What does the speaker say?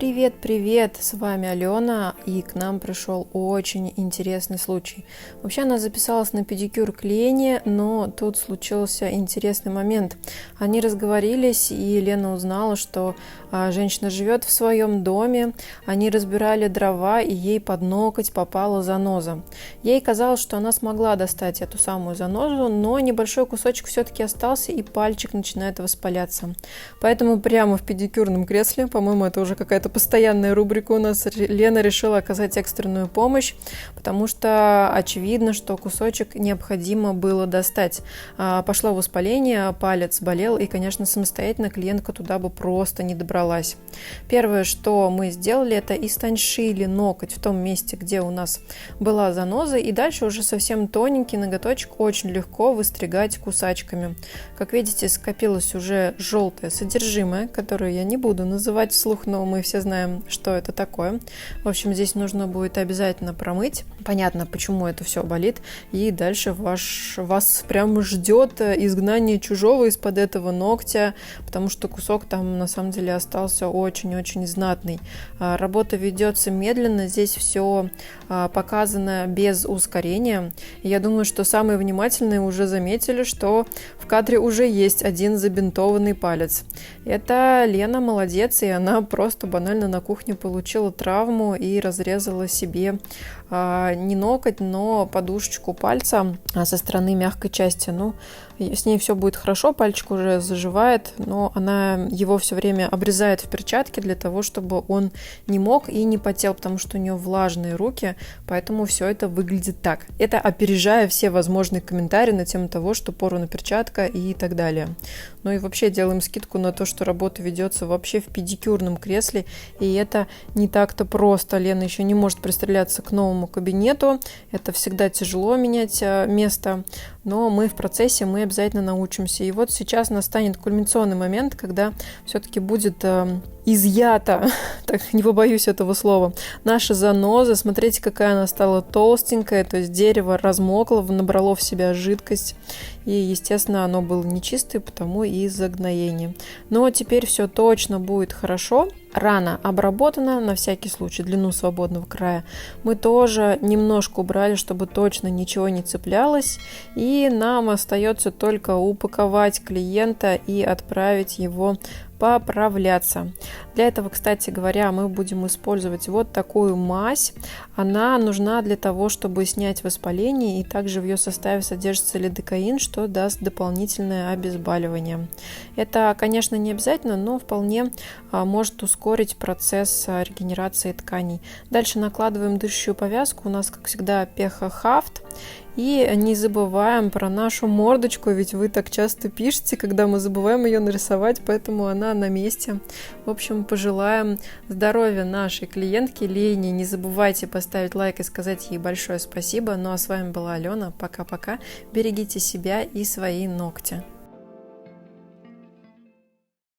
Привет, с вами Алена, и к нам пришел очень интересный случай. Вообще она записалась на педикюр к Лене, но тут случился интересный момент. Они разговорились, и Лена узнала, что женщина живет в своем доме, они разбирали дрова, и ей под ноготь попала заноза. Ей казалось, что она смогла достать эту самую занозу, но небольшой кусочек все-таки остался, и пальчик начинает воспаляться. Поэтому прямо в педикюрном кресле, по-моему, это уже какая-то постоянная рубрика у нас, Лена решила оказать экстренную помощь, потому что очевидно, что кусочек необходимо было достать. Пошло воспаление, палец болел, и, конечно, самостоятельно клиентка туда бы просто не добралась. Первое, что мы сделали, это истончили ноготь в том месте, где у нас была заноза, и дальше уже совсем тоненький ноготочек очень легко выстригать кусачками. Как видите, скопилось уже желтое содержимое, которое я не буду называть вслух, но мы все знаем, что это такое. В общем, здесь нужно будет обязательно промыть. Понятно, почему это все болит. И дальше вас прям ждет изгнание чужого из-под этого ногтя, потому что кусок там на самом деле остался очень-очень знатный. Работа ведется медленно. Здесь все показано без ускорения. И я думаю, что самые внимательные уже заметили, что в кадре уже есть один забинтованный палец. Это Лена молодец, и она просто банально на кухне получила травму и разрезала себе не ноготь, но подушечку пальца со стороны мягкой части. Ну, с ней все будет хорошо, пальчик уже заживает, но она его все время обрезает в перчатке для того, чтобы он не мок и не потел, потому что у нее влажные руки, поэтому все это выглядит так. Это опережая все возможные комментарии на тему того, что порвана перчатка и так далее. Ну и вообще делаем скидку на то, что работа ведется вообще в педикюрном кресле, и это не так-то просто. Лена еще не может пристреляться к новому кабинету, это всегда тяжело менять место, но мы в процессе, мы обязательно научимся. И вот сейчас настанет кульминационный момент, когда все-таки будет изъята, так не побоюсь этого слова, наша заноза. Смотрите, какая она стала толстенькая, то есть дерево размокло, набрало в себя жидкость, и, естественно, оно было нечистое, потому и загноение. Но теперь все точно будет хорошо. Рана обработана, на всякий случай, длину свободного края мы тоже немножко убрали, чтобы точно ничего не цеплялось, и нам остается только упаковать клиента и отправить его поправляться. Для этого, кстати говоря, мы будем использовать вот такую мазь. Она нужна для того, чтобы снять воспаление, и также в ее составе содержится лидокаин, что даст дополнительное обезболивание. Это, конечно, не обязательно, но вполне может ускорить процесс регенерации тканей. Дальше накладываем дышащую повязку. У нас, как всегда, Пеха Хафт. И не забываем про нашу мордочку, ведь вы так часто пишете, когда мы забываем ее нарисовать, поэтому она на месте. В общем, пожелаем здоровья нашей клиентке Лене. Не забывайте поставить лайк и сказать ей большое спасибо. Ну а с вами была Алена. Пока-пока. Берегите себя и свои ногти.